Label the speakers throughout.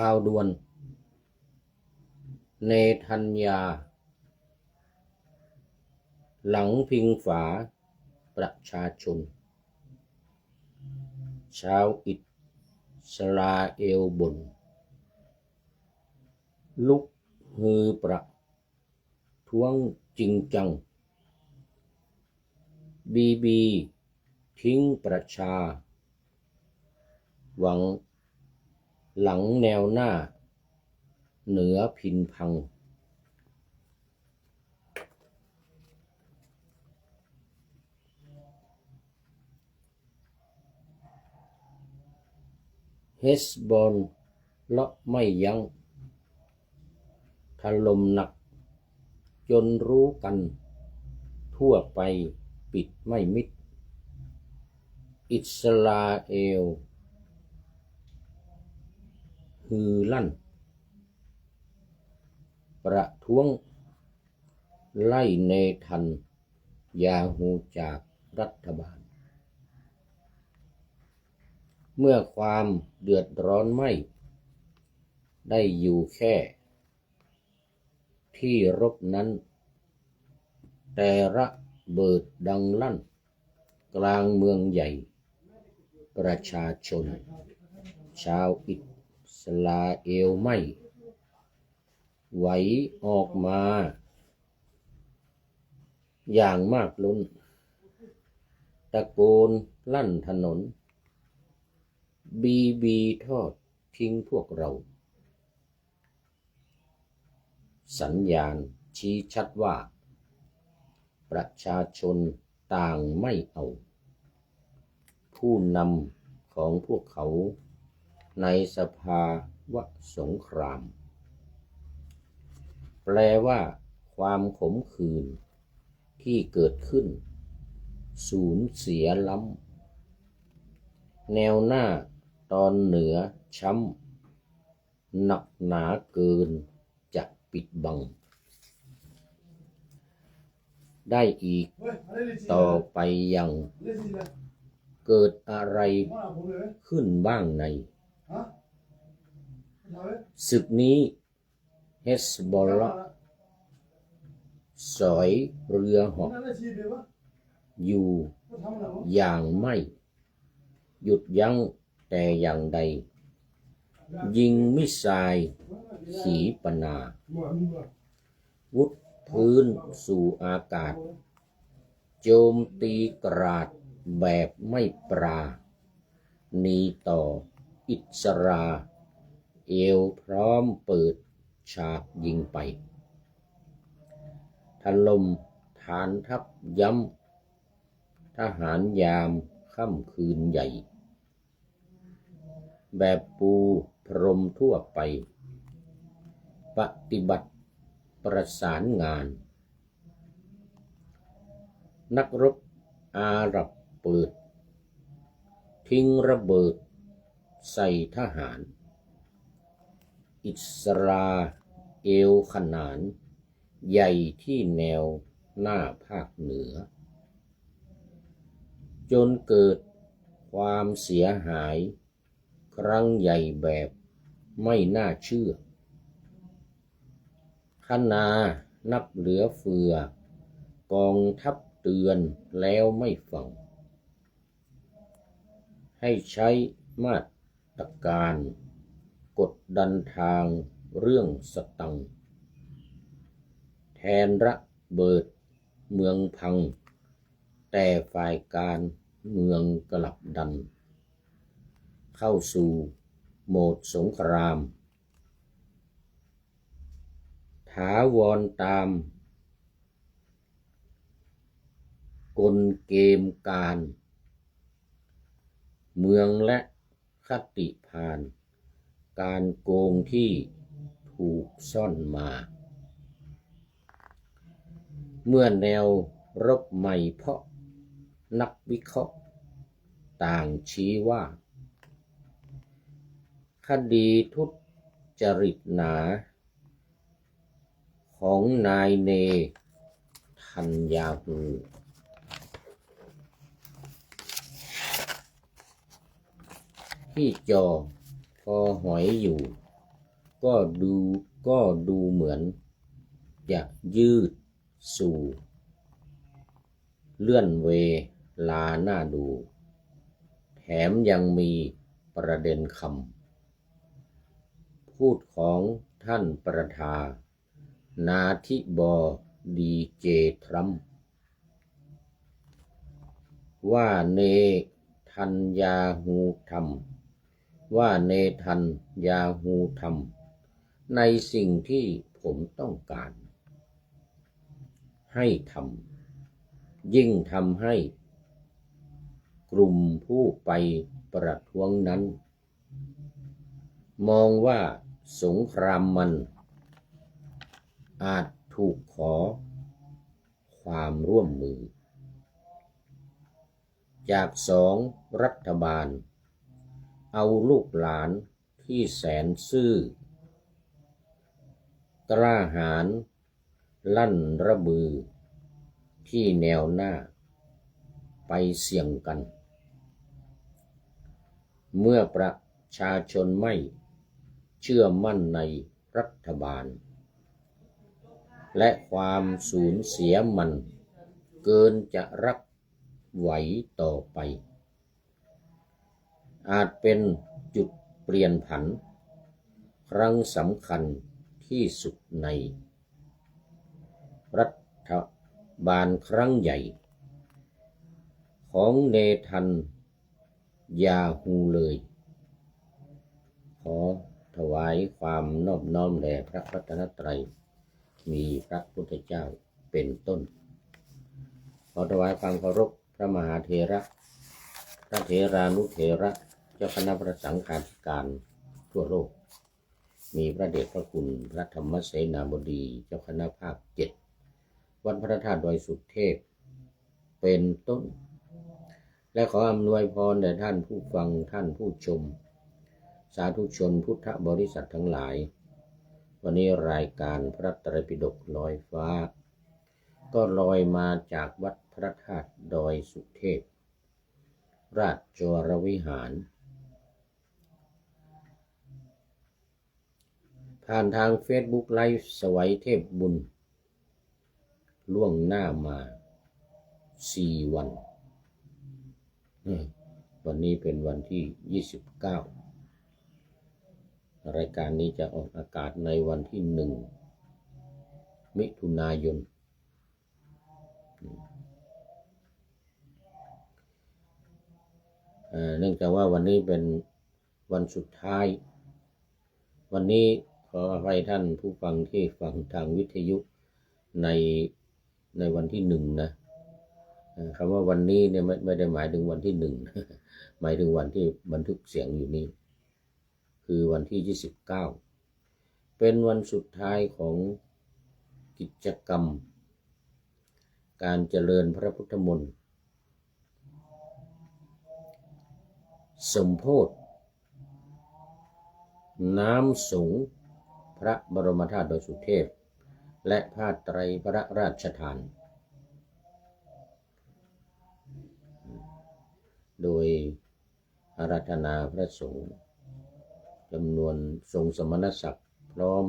Speaker 1: ข่าวด่วนเนทัญญาหลังพิงฝาประชาชนชาวอิสราเอลบ่นลุกฮือประท้วงจริงจังบีทิ้งประชาหวังหลังแนวหน้าเหนือพินพังเฮสบอลเลาะไม่ยั้งถล่มหนักจนรู้กันทั่วไปปิดไม่มิดอิสราเอลฮือลั่นประท้วงไล่เนทัญญาฮูจากรัฐบาลเมื่อความเดือดร้อนไม่ได้อยู่แค่ที่รบนั้นแต่ระเบิดดังลั่นกลางเมืองใหญ่ประชาชนชาวอิสราเอลไม่ไหวออกมาอย่างมากล้นตะโกนลั่นถนนบีทอดทิ้งพวกเราสัญญาณชี้ชัดว่าประชาชนต่างไม่เอาผู้นำของพวกเขาในสภาวะสงครามแปลว่าความขมขื่นที่เกิดขึ้นสูญเสียล้ำแนวหน้าตอนเหนือช้ำหนักหนาเกินจะปิดบังได้อีกต่อไปยังเกิดอะไรขึ้นบ้างในศึกนี้เฮสบอลละสอยเรือเหาะอยู่อย่างไม่หยุดยั้งแต่อย่างใดยิงมิสไซล์ขีปนาวุธพื้นสู่อากาศโจมตีกราดแบบไม่ปราณีต่ออิสราเอลพร้อมเปิดฉากยิงไปถล่มฐานทัพย้ำทหารยามค่ำคืนใหญ่แบบปูพรมทั่วไปปฏิบัติประสานงานนักรบอาหรับเปิดทิ้งระเบิดใส่ทหารอิสราเอลขนานใหญ่ที่แนวหน้าภาคเหนือจนเกิดความเสียหายครั้งใหญ่แบบไม่น่าเชื่อคณานับเหลือเฟือกองทัพเตือนแล้วไม่ฟังให้ใช้มาตรการกดดันทางเรื่องสตังค์แทนระเบิดเมืองพังแต่ฝ่ายการเมืองกลับดันเข้าสู่โหมดสงครามถาวรตามกลเกมการเมืองและคติพานการโกงที่ถูกซ่อนมาเมื่อแนวรบใหม่เพาะนักวิเคราะห์ต่างชี้ว่าคดีทุจริตหนาของนายเนทัญญาฮูที่จอคอหอยอยู่ ก็ดูก็ดูเหมือนจะยืดสู่เลื่อนเวลาหน้าดูแถมยังมีประเด็นคำพูดของท่านประธานาธิบดีเจทรัมป์ว่าเนทันยาฮูทำในสิ่งที่ผมต้องการให้ทำยิ่งทำให้กลุ่มผู้ไปประท้วงนั้นมองว่าสงครามมันอาจถูกขอความร่วมมือจากสองรัฐบาลเอาลูกหลานที่แสนซื่อกล้าหาญลั่นระบือที่แนวหน้าไปเสี่ยงกันเมื่อประชาชนไม่เชื่อมั่นในรัฐบาลและความสูญเสียมันเกินจะรับไหวต่อไปอาจเป็นจุดเปลี่ยนผันครั้งสำคัญที่สุดในรัฐบาลครั้งใหญ่ของเนทันยาฮูเลยขอถวายความนอบน้อมแด่พระรัตนตรัยมีพระพุทธเจ้าเป็นต้นขอถวายความเคารพพระมหาเถระพระเถรานุเถระเจ้าคณะพระสังฆาธิการทั่วโลกมีพระเดชพระคุณพระธรรมเสนาบดีเจ้าคณะภาค7วัดพระธาตุดอยสุเทพเป็นต้นและขออำนวยพรแด่ท่านผู้ฟังท่านผู้ชมสาธุชนพุทธบริษัททั้งหลายวันนี้รายการพระไตรปิฎกลอยฟ้าก็ลอยมาจากวัดพระธาตุดอยสุเทพราชวรวิหารผ่านทาง Facebook Live สวัยเทพบุญล่วงหน้ามา4 วันวันนี้เป็นวันที่29รายการนี้จะออกอากาศในวันที่1 มิถุนายนเนื่องจากว่าวันนี้เป็นวันสุดท้ายวันนี้ขออภัยท่านผู้ฟังที่ฟังทางวิทยุในวันที่1นะคำว่าวันนี้เนี่ยไม่ได้หมายถึงวันที่1หมายถึงวันที่บันทึกเสียงอยู่นี่คือวันที่29เป็นวันสุดท้ายของกิจกรรมการเจริญพระพุทธมนต์สมโภชน้ำสงฆ์พระบรมธาตุดอยสุเทพและผ้าไตรพระราชทานโดยอาราธนาพระสงฆ์จำนวนทรงสมณศักดิ์พร้อม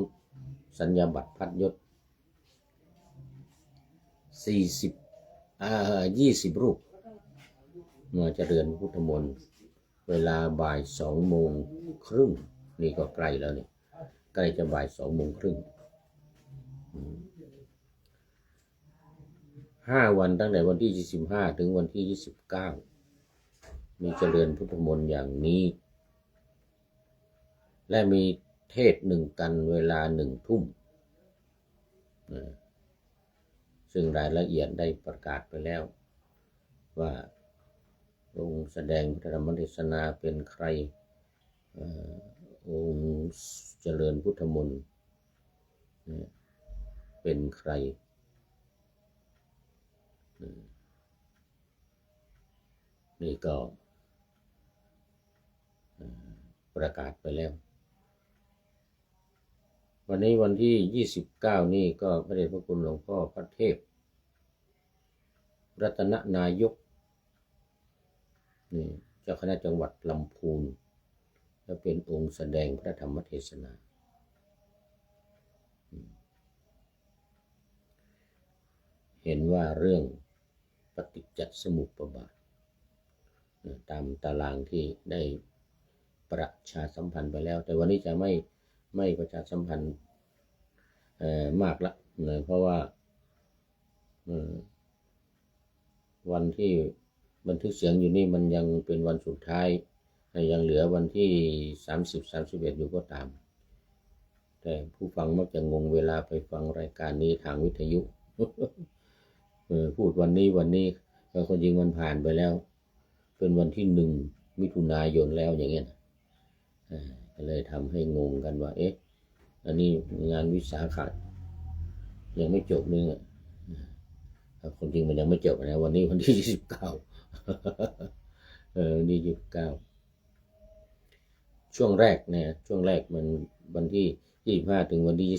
Speaker 1: สัญญาบัตรพัดยศ20 รูปมาเจริญพุทธมนต์เวลาบ่าย2:30นี่ก็ใกล้แล้วเนี่ยใกล้จะบ่าย2:30 5 วันตั้งแต่วันที่25ถึงวันที่29มีเจริญพุทธมนต์อย่างนี้และมีเทศน์1 กันเวลา1 ทุ่มซึ่งรายละเอียดได้ประกาศไปแล้วว่าองค์แสดงพระธรรมเทศนาเป็นใครองค์เจริญพุทธมนต์เป็นใครนี่ก็ประกาศไปแล้ววันนี้วันที่29นี่ก็พระเดชพระคุณหลวงพ่อพระเทพรัตนนายกนี่เจ้าคณะจังหวัดลำพูนและเป็นองค์แสดงพระธรรมเทศนา เห็นว่าเรื่องปฏิจจสมุปบาทตามตารางที่ได้ประชาสัมพันธ์ไปแล้วแต่วันนี้จะไม่ประชาสัมพันธ์มากละเพราะว่าวันที่บันทึกเสียงอยู่นี่มันยังเป็นวันสุดท้ายยังเหลือวันที่30-31อยู่ก็ตามแต่ผู้ฟังมักจะงงเวลาไปฟังรายการนี้ทางวิทยุ พูดวันนี้แล้วคนจริงมันผ่านไปแล้วเป็นวันที่1 มิถุนายนแล้วอย่างเงี้ยก็เลยทำให้งงกันว่าอันนี้งานวิสาขะยังไม่จบนึงคนจริงมันยังไม่จบนะวันนี้วันที่29วันที่29ช่วงแรกมันวันที่25ถึงวันที่29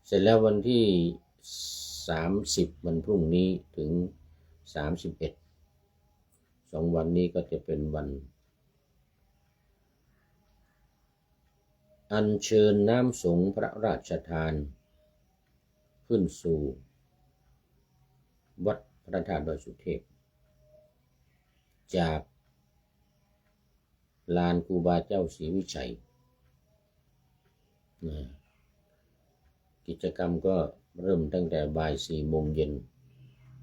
Speaker 1: เสร็จแล้ววันที่30วันพรุ่งนี้ถึง31 2 วันนี้ก็จะเป็นวันอัญเชิญน้ำสงฆ์พระราชทานขึ้นสู่วัดพระธาตุดอยสุเทพจากลานครูบาเจ้าศรีวิชัยกิจกรรมก็เริ่มตั้งแต่บ่าย 4 โมงเย็น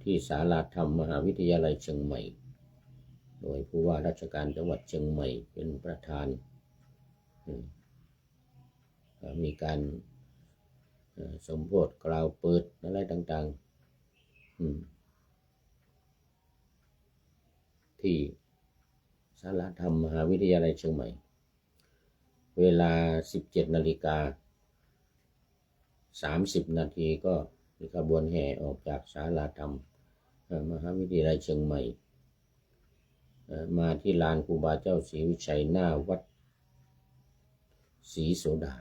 Speaker 1: ที่ศาลาธรรมมหาวิทยาลัยเชียงใหม่โดยผู้ว่าราชการจังหวัดเชียงใหม่เป็นประธานมีการสมโภชกล่าวเปิดอะไรต่างๆที่ศาลาธรรมมหาวิทยาลัยเชียงใหม่เวลา 17:30 นาทีก็มีขบวนแห่ออกจากศาลาธรรมมหาวิทยาลัยเชียงใหม่มาที่ลานครูบาเจ้าศรีวิชัยหน้าวัดศรีโสดา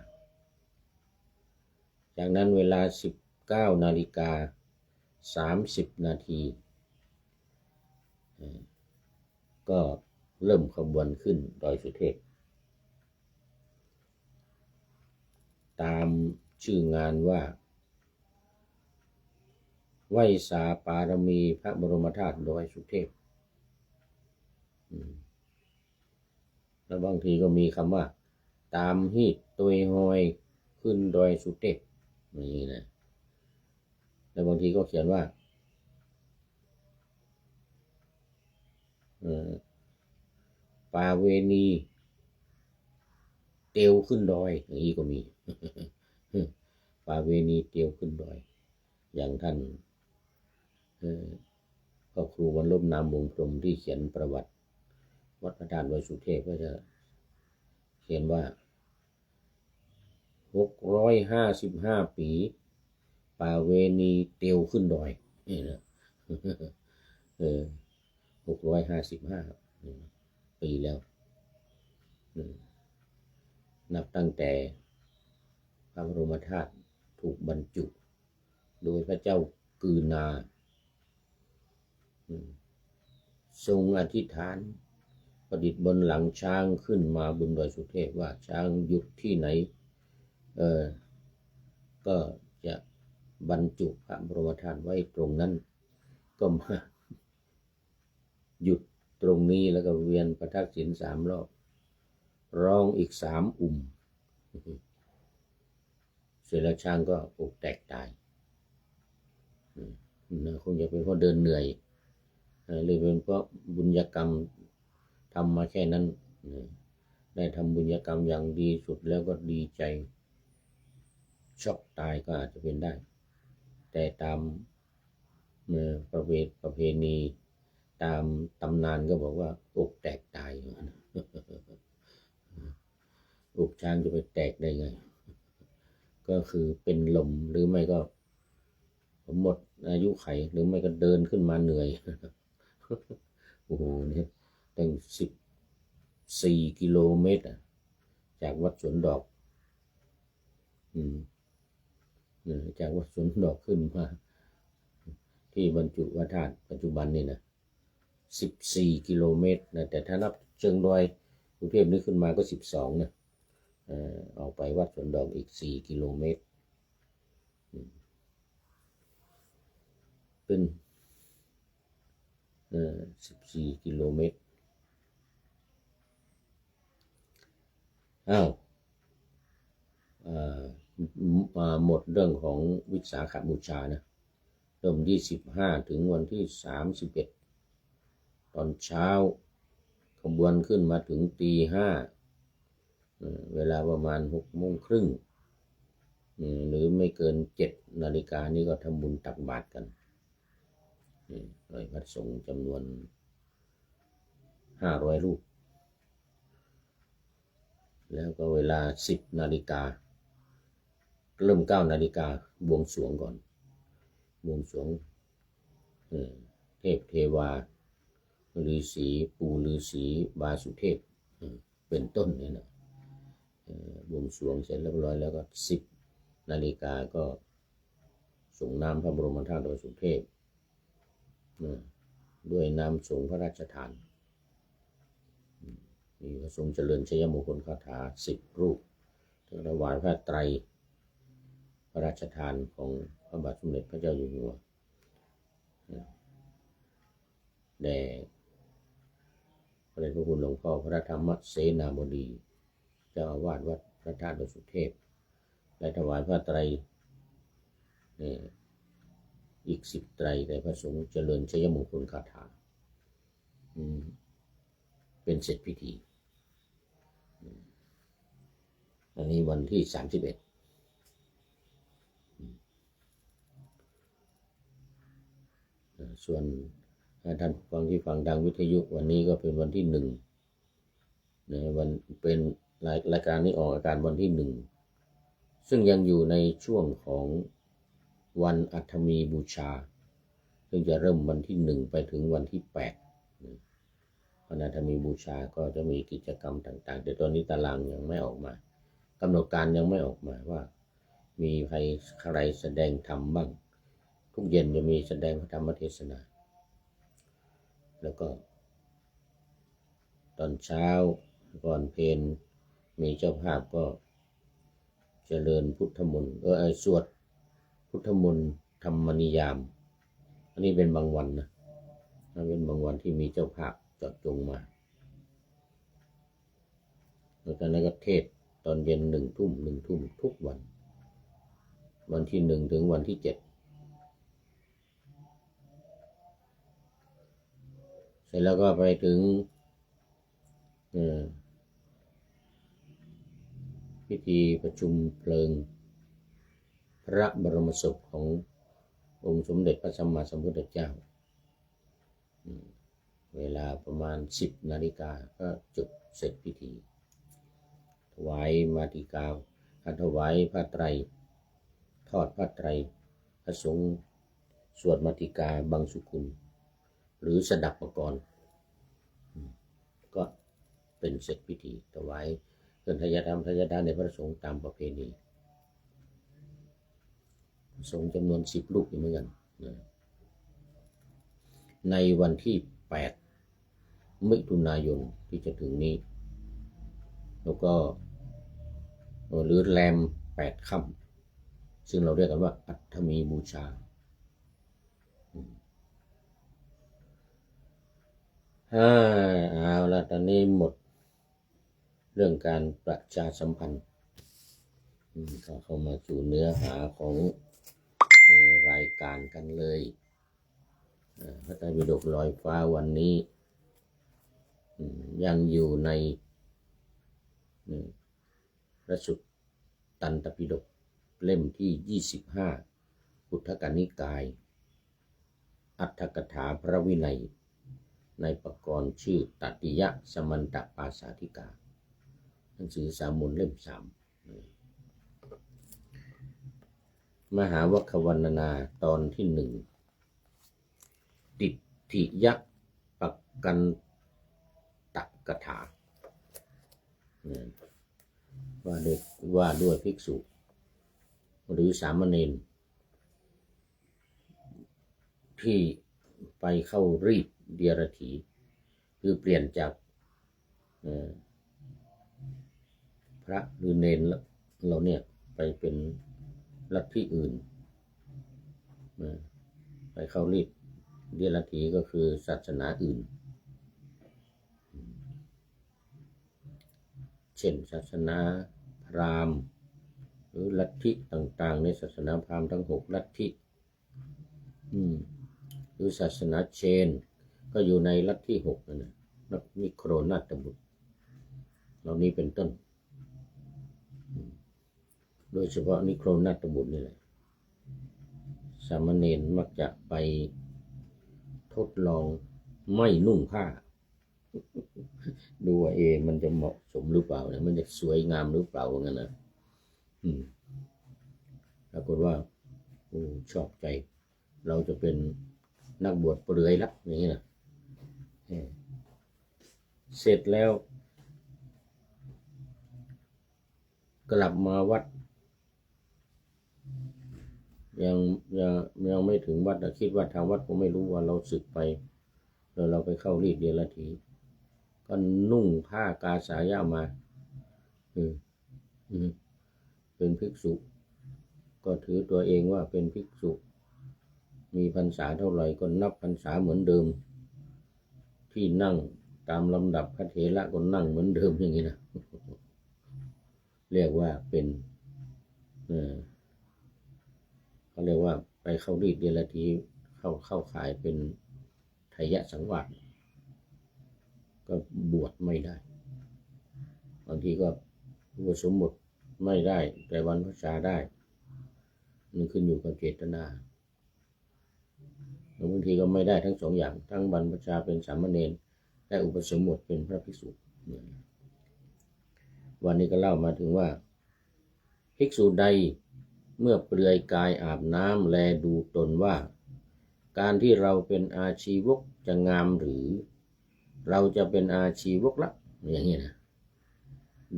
Speaker 1: จากนั้นเวลา 19:30 นาทีก็เริ่มขบวนขึ้นดอยสุเทพตามชื่องานว่าไหว้สาปารมีพระบรมธาตุดอยสุเทพแล้วบางทีก็มีคำว่าตามฮีดตุยหอยขึ้นดอยสุเทพนี่นะแล้วบางทีก็เขียนว่าป่าเวณีเตียวขึ้นดอยอย่างนี้ก็มี ป่าเวณีเตียวขึ้นดอยอย่างท่านก็ครูวันลบนามวงพรหมที่เขียนประวัติวัดพระธาตุดอยสุเทพก็จะเขียนว่า655 ปีป่าเวณีเตียวขึ้นดอยนี่นะ655 ปีแล้วนับตั้งแต่พระบรมธาตุถูกบรรจุโดยพระเจ้ากือนาทรงอธิษฐานประดิษฐ์บนหลังช้างขึ้นมาบนดอยสุเทพว่าช้างหยุดที่ไหนก็จะบรรจุพระบรมธาตุไว้ตรงนั้นก็มาหยุดตรงนี้แล้วก็เวียนประทักษิณ3 รอบร้องอีก3 เสร็จแล้วช้างก็อกแตกตายคงจะเป็นเพราะเดินเหนื่อยหรือเป็นเพราะบุญกรรมทำมาแค่นั้นได้ทำบุญกรรมอย่างดีสุดแล้วก็ดีใจช็อกตายก็อาจจะเป็นได้แต่ตามประเพณีตามตำนานก็บอกว่าอกแตกตายอกช้างจะไปแตกได้ไงก็คือเป็นลมหรือไม่ก็หมดอายุไขหรือไม่ก็เดินขึ้นมาเหนื่อยโอ้โหเนี่ยตั้ง14 กิโลเมตรจากวัดสวนดอกจากวัดสวนดอกขึ้นมาที่บรรจุพระธาตุปัจจุบันนี่นะ14 กิโลเมตรนะแต่ถ้านับเชิงดอยกรุงเทพนี้ขึ้นมาก็12นะออกไปวัดสวนดอกอีก4 กิโลเมตร ขึ้น14 กิโลเมตรหมดเรื่องของวิสาขบูชานะเริ่ม25ถึงวันที่31ตอนเช้าขบวนขึ้นมาถึงตี5เวลาประมาณ6:30หรือไม่เกิน7 นาฬิกานี่ก็ทำบุญตักบาตรกันโดยพระสงฆ์จำนวน500 รูปแล้วก็เวลา10 นาฬิกาเริ่ม9 นาฬิกาบวงสรวงก่อนบวงสรวงเทพเทวาฤาษีปู่ฤาษีบาสุเทพเป็นต้นเนี่ยนะบวงสรวงเสร็จเรียบร้อยแล้วก็10 นาฬิกาก็ส่งน้ำพระบรมธาตุดอยสุเทพด้วยน้ำสงฆ์พระราชทานมีพระสงฆ์เจริญชัยมงคลคาถา10 รูปถวายพระไตรพระราชทานของพระบาทสมเด็จพระเจ้าอยู่หัวแด่พระเดชพระคุณหลวงพ่อพระธรรมเสนาบดีเจ้าอาวาสวัดพระธาตุดอยสุเทพได้ถวายพระไตรอีก10 ไตรแด่พระสงฆ์เจริญชัยมงคลคาถาเป็นเสร็จพิธีอันนี้วันที่31ส่วนท่านฟังที่ฟังดังวิทยุวันนี้ก็เป็นวันที่1วันเป็นรายการนี้ออกอากาศวันที่1ซึ่งยังอยู่ในช่วงของวันอัฐมีบูชาซึ่งจะเริ่มวันที่1ไปถึงวันที่8วันอัฐมีบูชาก็จะมีกิจกรรมต่างๆแต่ตอนนี้ตารางยังไม่ออกมากำหนดการยังไม่ออกมาว่ามีใครแสดงธรรมบ้างทุกเย็นจะมีแสดงพระธรรมเทศนาแล้วก็ตอนเช้าก่อนเพลมีเจ้าภาพก็เจริญพุทธมนต์สวดพุทธมนต์ธรรมนิยามอันนี้เป็นบางวันนะเป็นบางวันที่มีเจ้าภาพเจาะจงมาแล้วก็เทศตอนเย็น1 ทุ่มทุกวันที่1ถึงวันที่7เสร็จแล้วก็ไปถึงพิธีประชุมเพลิงพระบรมศพขององค์สมเด็จพระสัมมาสัมพุทธเจ้าเวลาประมาณ10 นาฬิกาก็จบเสร็จพิธีถวายมาติกาถวายผ้าไตรทอดผ้าไตรพระสงฆ์สวดมาติกาบังสุกุลหรือสดับปกรณ์ก็เป็นเสร็จพิธีถวายเครื่องทายาทในพระสงฆ์ตามประเพณีสงฆ์จำนวน10 รูปเหมือนกันในวันที่8 มิถุนายนที่จะถึงนี้แล้วก็หรือแรม8 ค่ำซึ่งเราเรียกกันว่าอัฐมีบูชาเอาละตอนนี้หมดเรื่องการประชาสัมพันธ์ก็เข้ามาสู่เนื้อหาของรายการกันเลยพระไตรปิฎกลอยฟ้าวันนี้ยังอยู่ในพระสุตตันตปิฎกเล่มที่25พุทธกนิกายอัตถกถาพระวินัยในปกรณ์ชื่อตติยสมันตปาสาธิกาหนังสือสามัญเล่ม3มหาวควรรณนาตอนที่1ติถิยปกันตกถาว่าด้วยภิกษุหรือสามเณรที่ไปเข้ารีดเดียรถีคือเปลี่ยนจากพระหรือเณรเราเนี่ยไปเป็นลัทธิอื่น ไปเข้ารีดเดียรถีก็คือศาสนาอื่นเช่นศาสนาพราหมณ์หรือลัทธิต่างๆในศาสนาพราหมณ์ทั้ง6ลัทธิหรือศาสนาเชนก็อยู่ในลัทธิ6นั่นนะนิโครนาตบุตรเหล่านี้เป็นต้นโดยเฉพาะนิโครนาตบุตรนี่แหละสามเณรมักจะไปทดลองไม่นุ่งผ้าดูว่ามันจะเหมาะสมหรือเปล่านะมันจะสวยงามหรือเปล่างั้นนะปรากฏว่าชอบใจเราจะเป็นนักบวชเปลือยละอย่างนี้นะเสร็จแล้วกลับมาวัดยังไม่ถึงวัดคิดว่าทางวัดผมไม่รู้ว่าเราสึกไปแล้วเราไปเข้ารีดเดียรถีก็นุ่งผ้ากาสายะมาเป็นภิกษุก็ถือตัวเองว่าเป็นภิกษุมีพรรษาเท่าไหร่ก็นับพรรษาเหมือนเดิมที่นั่งตามลำดับพระเถระก็นั่งเหมือนเดิมอย่างนี้นะเรียกว่าเป็นเขาเรียกว่าไปเข้ารีดเดียรถีเข้าขายเป็นไทยสังวาสก็บวชไม่ได้บางทีก็อุปสมบทไม่ได้แต่บรรพชาได้มันขึ้นอยู่กับเจตนาบางทีก็ไม่ได้ทั้ง2 อย่างทั้งบรรพชาเป็นสามเณรและอุปสมบทเป็นพระภิกษุวันนี้ก็เล่ามาถึงว่าภิกษุใดเมื่อเปลือยกายอาบน้ำแลดูตนว่าการที่เราเป็นอาชีวกจะงามหรือเราจะเป็นอาชีวกละอย่างนี้นะ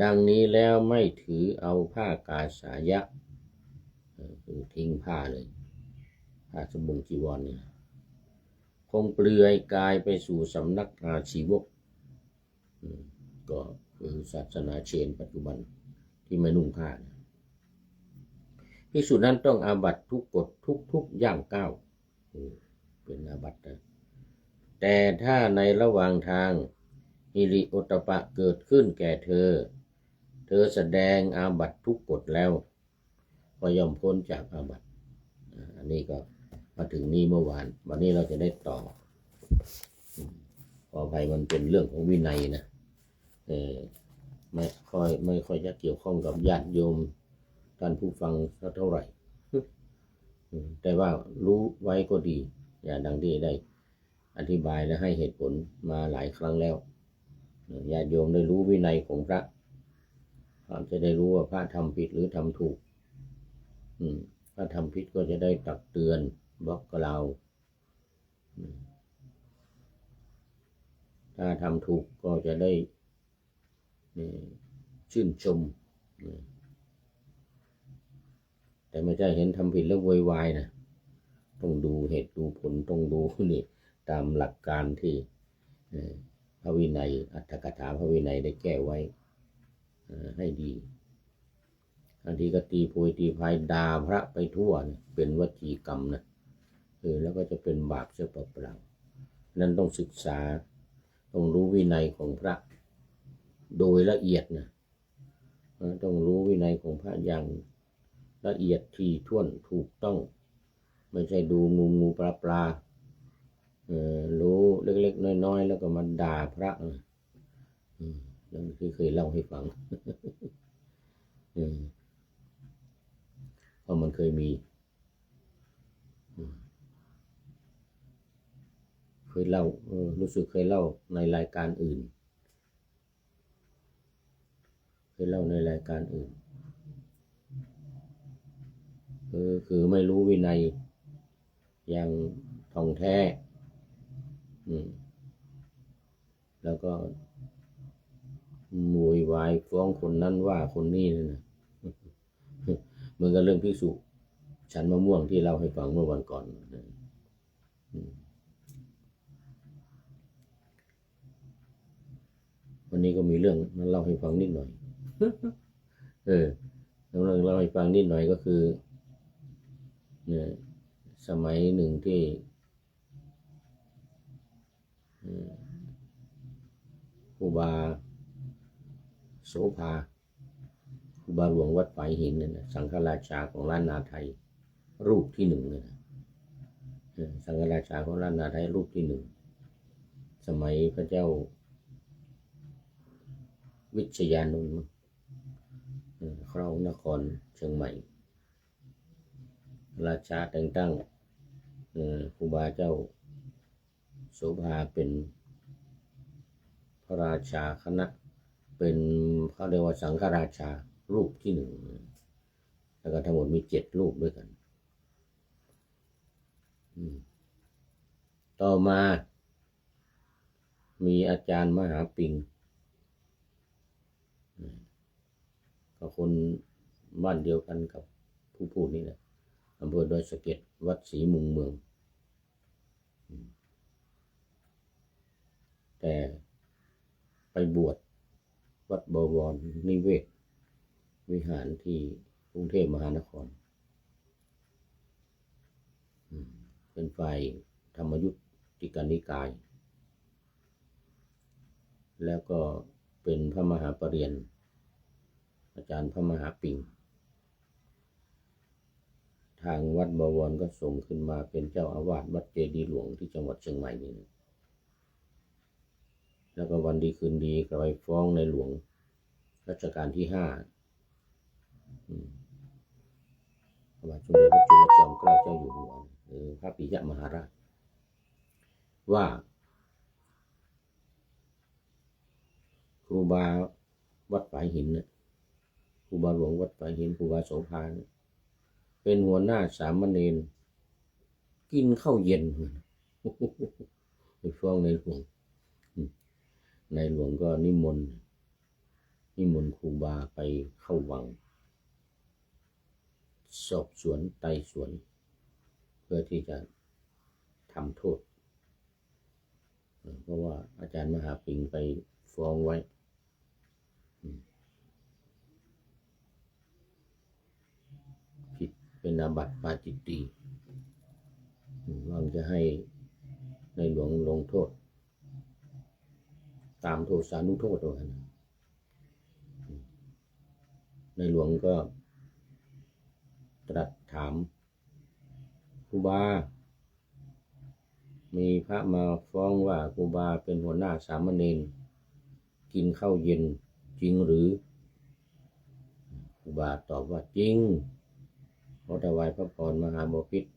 Speaker 1: ดังนี้แล้วไม่ถือเอาผ้ากาสายะคือทิ้งผ้าเลยผ้าสบงจีวรเนี่ยคงเปลือยกายไปสู่สำนักอาชีวกก็คือศาสนาเชนปัจจุบันที่ไม่นุ่งผ้าภิกษุนั้นต้องอาบัติทุกกฎทุกย่างก้าวเป็นอาบัตินะแต่ถ้าในระหว่างทางฮิริโอตตัปปะเกิดขึ้นแก่เธอแสดงอาบัติทุกกฎแล้วก็ย่อมพ้นจากอาบัติอันนี้ก็มาถึงนี้เมื่อวานวันนี้เราจะได้ต่อขออภัยมันเป็นเรื่องของวินัยนะไม่ค่อยจะเกี่ยวข้องกับญาติโยมท่านผู้ฟังเท่าไหร่แต่ว่ารู้ไว้ก็ดีอย่างดังที่ได้อธิบายและให้เหตุผลมาหลายครั้งแล้วญาติโยมได้รู้วินัยของพระจะได้รู้ว่าพระทำผิดหรือทำถูกถ้าทำผิดก็จะได้ตักเตือนบอกกล่าวถ้าทำถูกก็จะได้ชื่นชมแต่ไม่ใช่เห็นทำผิดแล้วโวยวายนะต้องดูเหตุดูผลต้องดูนี่ตามหลักการที่พระวินัยอัตถกถาพระวินัยได้แก้ไว้ให้ดีบางทีก็ตีโพยตีพายด่าพระไปทั่วเป็นวจีกรรมนะแล้วก็จะเป็นบาปเสียเปล่าๆนั้นต้องศึกษาต้องรู้วินัยของพระโดยละเอียดนะต้องรู้วินัยของพระอย่างละเอียดถี่ถ้วนถูกต้องไม่ใช่ดูงูปลารู้เล็กๆน้อยๆแล้วก็มาด่าพระนั่นคือเคยเล่าให้ฟังเพราะมันเคยมีเคยเล่ารู้สึกเคยเล่าในรายการอื่นคือไม่รู้วินัยอย่างท่องแท้แล้วก็โวยวายฟ้องคนนั้นว่าคนนี้นะเหมือนกับเรื่องภิกษุฉันมะม่วงที่เล่าให้ฟังเมื่อวันก่อนวันนี้ก็มีเรื่องนั้นเล่าให้ฟังนิดหน่อยเรื่องเล่าให้ฟังนิดหน่อยก็คือเนี่ยสมัยหนึ่งที่ ครูบาโสภาครูบาหลวงวัดฝายหินเนี่ยสังฆราชาของล้านนาไทยรูปที่หนึ่งเลยนะสังฆราชาของล้านนาไทยรูปที่หนึ่งสมัยพระเจ้าวิชยานนท์ครองนครเชียงใหม่ราชาแต่งตั้งครูบาเจ้าโสภาเป็นพระราชาคณะเป็นเขาเรียกว่าสังฆราชารูปที่หนึ่งแล้วก็ทั้งหมดมี7 รูปด้วยกันต่อมามีอาจารย์มหาปิงก็คนบ้านเดียวกันกับผู้พูดนี่แหละอำเภอดอยสะเก็ดวัดศรีมุงเมืองแต่ไปบวชวัดบวรนิเวศวิหารที่กรุงเทพมหานครเป็นฝ่ายธรรมยุติกนิกายแล้วก็เป็นพระมหาปริญญาอาจารย์พระมหาปิงทางวัดบวรก็ส่งขึ้นมาเป็นเจ้าอาวาสวัดเจดีย์หลวงที่จังหวัดเชียงใหม่นี่แล้วก็วันดีคืนดีก็ไปฟ้องในหลวงรัชกาลที่5พระบาทสมเด็จพระจุลจอมเกล้าเจ้าอยู่หัวพระปิยมหาราชว่าครูบาวัดฝายหินครูบาหลวงวัดฝายหินครูบาโสภาเป็นหัวหน้าสามเณรกินข้าวเย็นไปฟ้องในหลวงในหลวงก็นิมนต์ครูบาไปเข้าวังสอบสวนไต่สวนเพื่อที่จะทำโทษเพราะว่าอาจารย์มหาปิงไปฟ้องไว้ผิดเป็นอาบัติปาจิตตีหวังจะให้ในหลวงลงโทษตามโทษานุโทษตัวนั้นในหลวงก็ตรัสถามครูบามีพระมาฟ้องว่าครูบาเป็นหัวหน้าสามเณรกินข้าวเย็นจริงหรือครูบาตอบว่าจริงขอถวายพระพรมหาบพิตร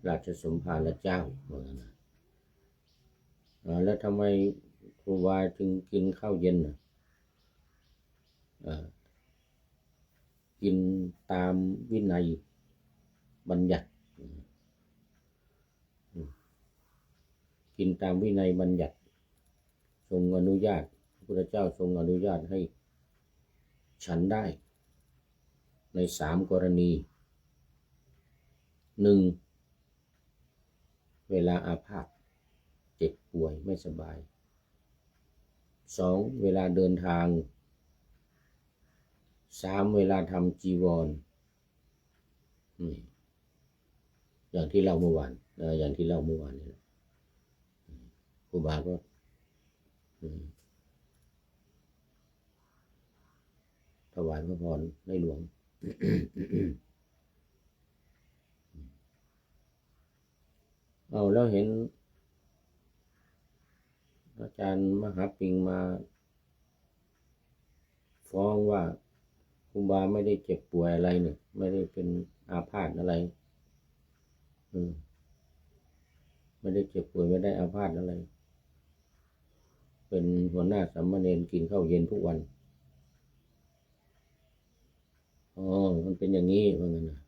Speaker 1: ราชสมภารเจ้าแล้วทำไมครูบาจึงกินข้าวเย็นกินตามวินัยบัญญัติกินตามวินัยบัญญัติทรงอนุญาตพระพุทธเจ้าทรงอนุญาตให้ฉันได้ใน3 กรณี 1. เวลาอาพาธเจ็บป่วยไม่สบาย 2. เวลาเดินทาง 3. เวลาทำจีวรอย่างที่เล่าเมื่อวานนี่ครูบาก็ถวายพระพรในหลวง เอาแล้วเห็นอาจารย์มหาปิงมาฟ้องว่าครูบาไม่ได้เจ็บป่วยอะไรเนี่ยไม่ได้เป็นอาพาธอะไรไม่ได้เจ็บป่วยไม่ได้อาพาธอะไรเป็นหัวหน้าสามเณรกินข้าวเย็นทุกวันมันเป็นอย่างนี้ว่างั้นนะ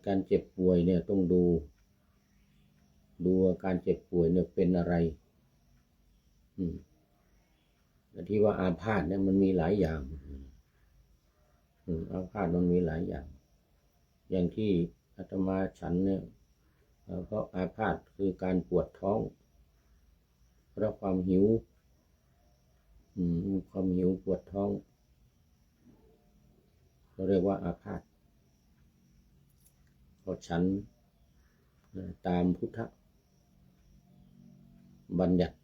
Speaker 1: การเจ็บป่วยเนี่ยต้องดูอาการเจ็บป่วยเนี่ยเป็นอะไรที่ว่าอาพาธเนี่ยมันมีหลายอย่างอาพาธมันมีหลายอย่างที่อาตมาฉันเนี่ยเพราะอาพาธคือการปวดท้องเพราะความหิวปวดท้องเราเรียกว่าอาพาธเพราะฉันตามพุทธ บัญญัติ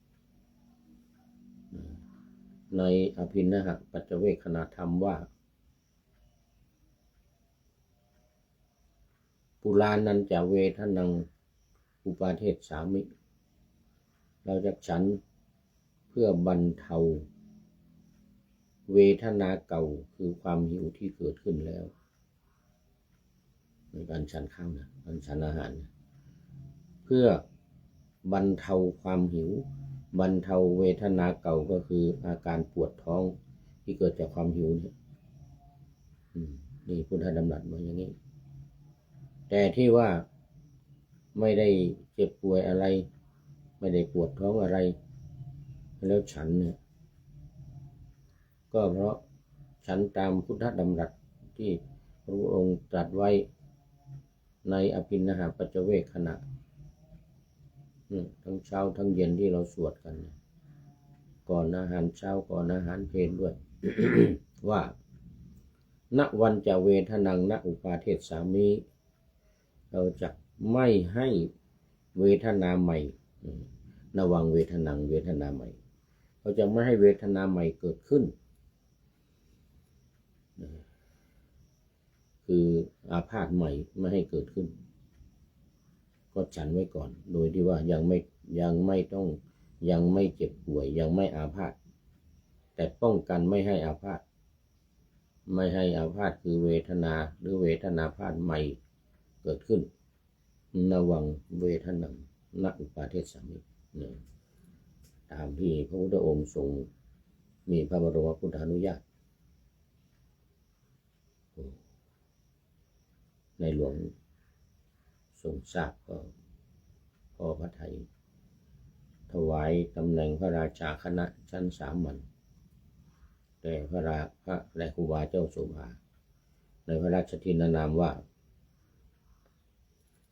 Speaker 1: ในอภินนหปัจจเวคขณธรรมว่าปุรานันจะเวทนังอุปาเทศสามิ เราจะฉันเพื่อบรรเทาเวทนาเก่าคือความหิวที่เกิดขึ้นแล้วในการฉันข้าวนะการฉันอาหารนะเพื่อบรรเทาความหิวบรรเทาเวทนาเก่าก็คืออาการปวดท้องที่เกิดจากความหิวเนี่ยนี่พุทธดำรัสมาอย่างนี้แต่ที่ว่าไม่ได้เจ็บป่วยอะไรไม่ได้ปวดท้องอะไรแล้วฉันเนี่ยก็เพราะฉันตามพุทธดำรัสที่พระองค์ตรัสไว้ในอภินนหปัจจเวคขณะทั้งเช้าทั้งเย็นที่เราสวดกันก่อนอาหารเช้าก่อนอาหารเพลด้วย ว่าณวันจะเวทนังณอุปาเทศสามิเราจะไม่ให้เวทนาใหม่ระวังเวทนังเวทนาใหม่เราจะไม่ให้เวทนาใหม่เกิดขึ้นคืออาพาธใหม่ไม่ให้เกิดขึ้นก็ฉันไว้ก่อนโดยที่ว่ายังไม่ต้องยังไม่เจ็บป่วยยังไม่อาพาธแต่ป้องกันไม่ให้อาพาธไม่ให้อาพาธคือเวทนาหรือเวทนาพาธใหม่เกิดขึ้นระวังเวทนังณอุปาเทศสามิตามที่พระพุทธองค์ทรงมีพระบรมพุทธานุญาตในหลวงทรงทราบก็พอพระทัยถวายตำแหน่งพระราชาคณะชั้นสามัญแต่พระและครูบาเจ้าโสภาในพระราชทินนามว่า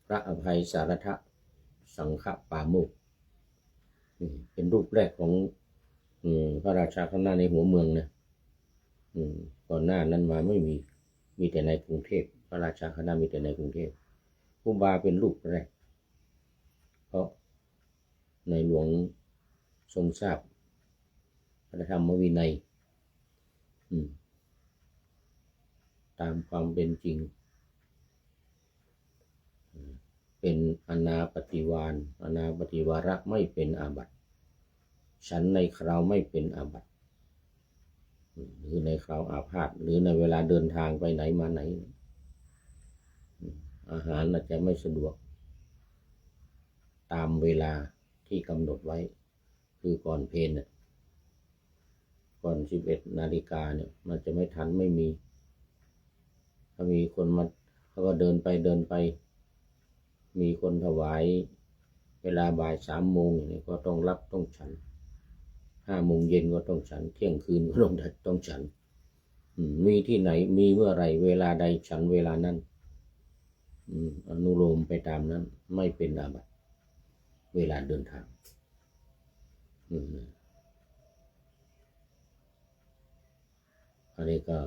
Speaker 1: พระอภัยสารทะสังฆปาโมกข์เป็นรูปแรกของพระราชาคณะในหัวเมืองนะก่อนหน้านั้นมาไม่มีแต่ในกรุงเทพพระราชาคณะมีแต่ในกรุงเทพครูบาเป็นรูปแรกเพราะในหลวงทรงทราบพระธรรมวินัยตามความเป็นจริงเป็นอนาปฏิวานอนาปฏิวาระไม่เป็นอาบัติฉันในคราวไม่เป็นอาบัติหรือในคราวอาพาธหรือในเวลาเดินทางไปไหนมาไหนอาหารอาจจะไม่สะดวกตามเวลาที่กำหนดไว้คือก่อนเพลเนี่ยก่อน11 นาฬิกาเนี่ยมันจะไม่ทันไม่มีถ้ามีคนมาเขาก็เดินไปมีคนถวายเวลาบ่าย3 โมงเนี่ยก็ต้องรับต้องฉัน5 โมงเย็นก็ต้องฉันเที่ยงคืนก็ต้องฉันมีที่ไหนมีเมื่อไรเวลาใดฉันเวลานั้นอนุโลมไปตามนั้นไม่เป็นอาบัติเวลาเดินทางอันนี้ก็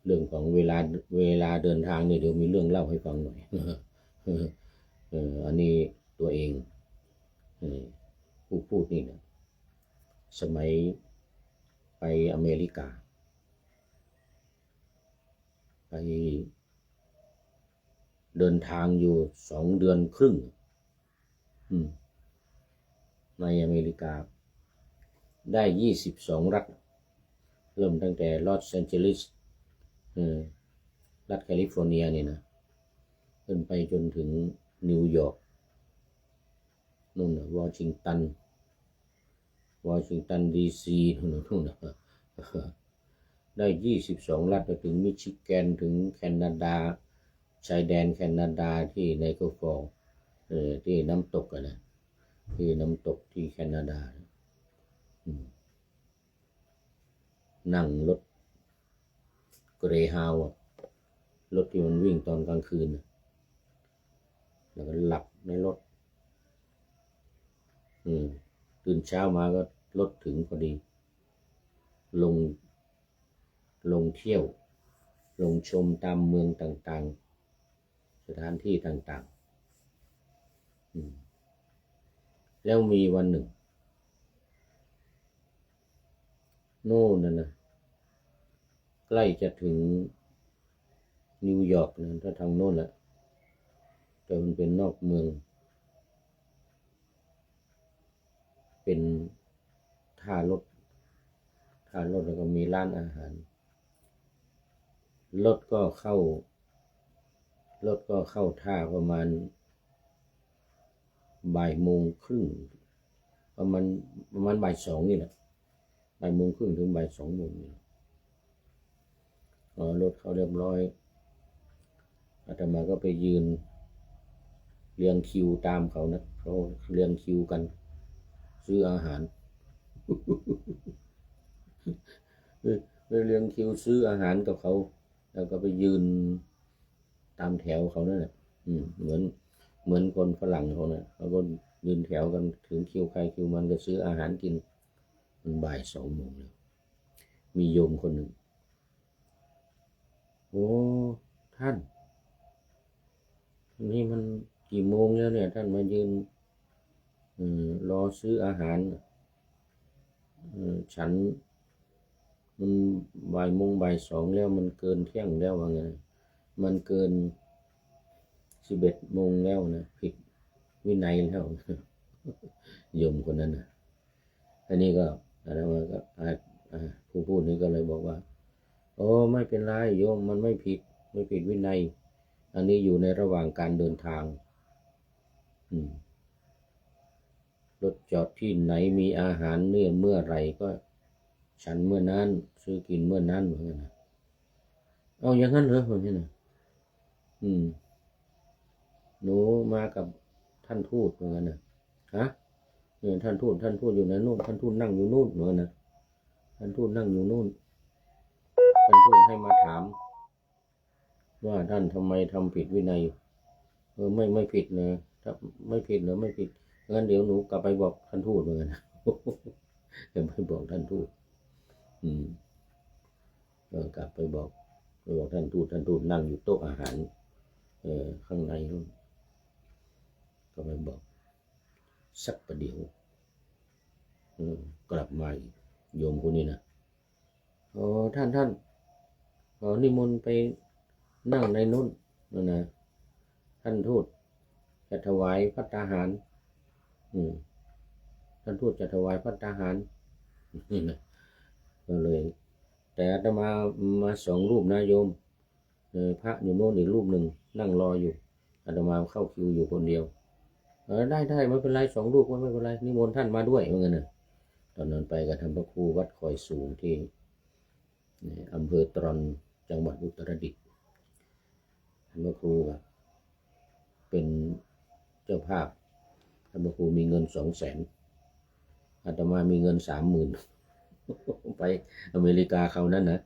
Speaker 1: เรื่องของเวลาเดินทางนี่เดี๋ยวมีเรื่องเล่าให้ฟังหน่อยอันนี้ตัวเองผู้พูดนี่นะสมัยไปอเมริกาไปเดินทางอยู่2 เดือนครึ่งในอเมริกาได้22 รัฐเริ่มตั้งแต่ลอสแอนเจลิสรัฐแคลิฟอร์เนียเนี่ยนะขึ้นไปจนถึงนิวยอร์กนู่นนะวอชิงตันดีซีนู่นนะได้22 รัฐไปถึงมิชิแกนถึงแคนาดาชายแดนแคนาดาที่ไนแกฟอลที่น้ำตกนะที่น้ำตกที่แคนาดานั่งรถเกรฮาวรถที่มันวิ่งตอนกลางคืนแล้วก็หลับในรถตื่นเช้ามาก็รถถึงพอดีลงเที่ยวลงชมตามเมืองต่างๆสถานที่ต่าง แล้วมีวันหนึ่งโน่นนะใกล้จะถึงนิวยอร์กนะถ้าทางโน่นแหละแต่มันเป็นนอกเมืองเป็นท่ารถแล้วก็มีร้านอาหารรถก็เข้าท่าประมาณบ่ายโมงครึ่งประมาณบ่ายสองนี่แหละบ่ายโมงครึ่งถึงบ่ายสองโมงนี่รถเขาเรียบร้อยอาตมาก็ไปยืนเรียงคิวตามเขานะเขาเรียงคิวกันซื้ออาหารไปเรียงคิวซื้ออาหารกับเขาแล้วก็ไปยืนตามแถวเขานั่นแหละเหมือนคนฝรั่งเขานะเขาก็ยืนแถวกันถึงคิวใครคิวมันก็ซื้ออาหารกินมันบ่ายสองโมงแล้วมีโยมคนหนึ่งโอ้ท่านนี่มันกี่โมงแล้วเนี่ยท่านมายืนรอซื้ออาหารฉันมันบ่ายโมงบ่ายสองแล้วมันเกินเที่ยงแล้วว่าไงมันเกิน11 โมงแล้วนะผิดวินัยแล้วโยมคนนั้นนะอันนี้ก็อะไรมาก็ผู้พูดนี้ก็เลยบอกว่าโอ้ไม่เป็นไรโยมมันไม่ผิดวินัยอันนี้อยู่ในระหว่างการเดินทางรถจอดที่ไหนมีอาหารเมื่อไรก็ฉันเมื่อนั้นซื้อกินเมื่อนั้นเหมือนกันนะเอาอย่างนั้นเหรอเหมือนกันนะหนูมากับท่านทูตเหมือนกันนะฮะเนี่ยท่านทูตอยู่ในนู่นท่านทูตนั่งอยู่นู่นเหมือนกันนะท่านทูตนั่งอยู่นู่นท่านทูตให้มาถามว่าท่านทำไมทำผิดวินัยไม่ผิดนะถ้าไม่ผิดหรือไม่ผิดงั้นเดี๋ยวหนูกลับไปบอกท่านทูตเหมือนกันนะเดี๋ยวไปบอกท่านทูตกลับไปบอกท่านทูตนั่งอยู่โต๊ะอาหารข้างในนู่นก็ไปบอกสักประเดี๋ยวกลับมาโยมคนนี้นะท่านขอนิมนต์ไปนั่งในนู้นนะท่านทูตจะถวายภัตตาหารท่านทูตจะถวายภัตตาหารนี่นะก็เลยแต่อาตมา2 รูปนะโยมพระอยู่โน่นอีกรูปหนึ่งนั่งรออยู่อาตมาเข้าคิวอยู่คนเดียวได้ไม่เป็นไร2 รูปก็ไม่เป็นไรนิมนต์ท่านมาด้วยเหมือนกันนะตอนนั้นไปกับท่านพระครูวัดคอยสูงที่อำเภอตรอนจังหวัดอุตรดิตถ์ท่านพระครูเป็นเจ้าภาพท่านพระครูมีเงิน200,000อาตมามีเงิน30,000ไปอเมริกาเขานั้นนะ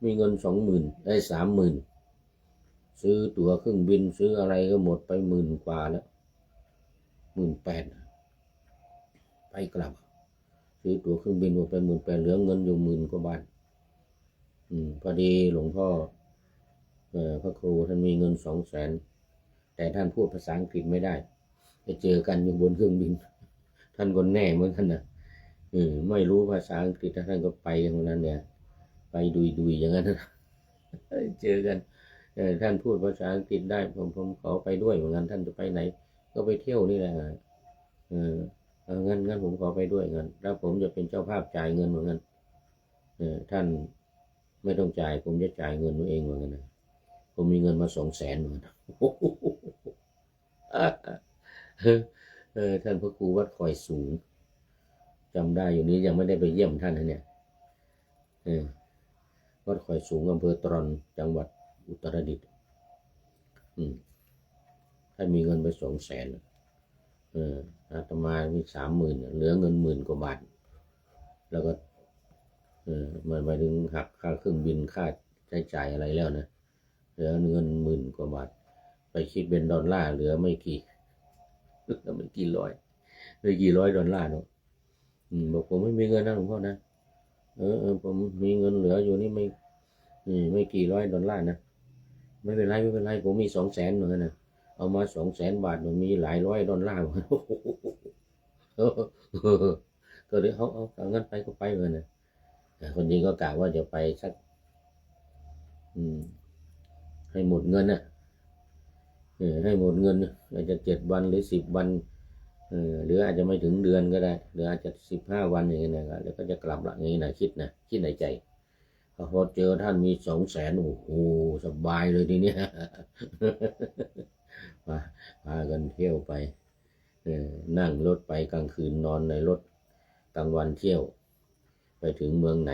Speaker 1: มีเงิน20,000ได้30,000ซื้อตั๋วเครื่องบินซื้ออะไรก็หมดไป10,000 กว่าแล้ว18,000ไปกลับซื้อตั๋วเครื่องบินหมดไป18,000เหลือเงินอยู่10,000 กว่าบาทพอดีหลวงพ่อพระครูท่านมีเงิน200,000แต่ท่านพูดภาษาอังกฤษไม่ได้ไปเจอกันอยู่บนเครื่องบินท่านก็แน่เหมือนกันนะไม่รู้ภาษาอังกฤษท่านก็ไปอย่างนั้นเนี่ยไปดุยอย่างนั้นนะเจอกันท่านพูดภาษาอังกฤษได้ผมขอไปด้วยเหมือนกันท่านจะไปไหนก็ไปเที่ยวนี่แหละงั้นผมขอไปด้วยงั้นแล้วผมจะเป็นเจ้าภาพจ่ายเงินเหมือนกันท่านไม่ต้องจ่ายผมจะจ่ายเงินตัวเองเหมือนกันนะผมมีเงินมา200,000เหมือนกันท่านพระครูวัดคอยสูงจำได้อยู่นี้ยังไม่ได้ไปเยี่ยมท่านนะเนี่ยวัดคอยสูงอำเภอตรอนจังหวัดอุตรดิตถ์ท่านมีเงินไป200,000อาตมามี30,000เหลือเงิน10,000 กว่าบาทแล้วก็หมายถึงหักค่าเครื่องบินค่าใช้จ่ายอะไรแล้วนะเหลือเงิน10,000 กว่าบาทไปคิดเป็นดอลลาร์เหลือไม่กี่ร้อยดอลลาร์เนาะบอกผมไม่มีเงินนะหลวงพ่อนะผมมีเงินเหลืออยู่นี่ไม่กี่ร้อยดอลลาร์นะไม่เป็นไรผมมี200,000เหมือนกันนะเอามา200,000 บาทมันมีหลายร้อยดอลลาร์ ก็เลยเอางั้นไปก็ไปเลยนะคนจริงก็กะว่าจะไปสักให้หมดเงินนะให้หมดเงินอาจจะ7 วันหรือ10 วันหรืออาจจะไม่ถึงเดือนก็ได้หรืออาจจะ15 วันอย่างนี้นะครับแล้วก็จะกลับละอย่างนี้นะคิดในใจพอเจอท่านมี200,000โอ้โหสบายเลยทีเนี้ยพากันเที่ยวไปนั่งรถไปกลางคืนนอนในรถกลางวันเที่ยวไปถึงเมืองไหน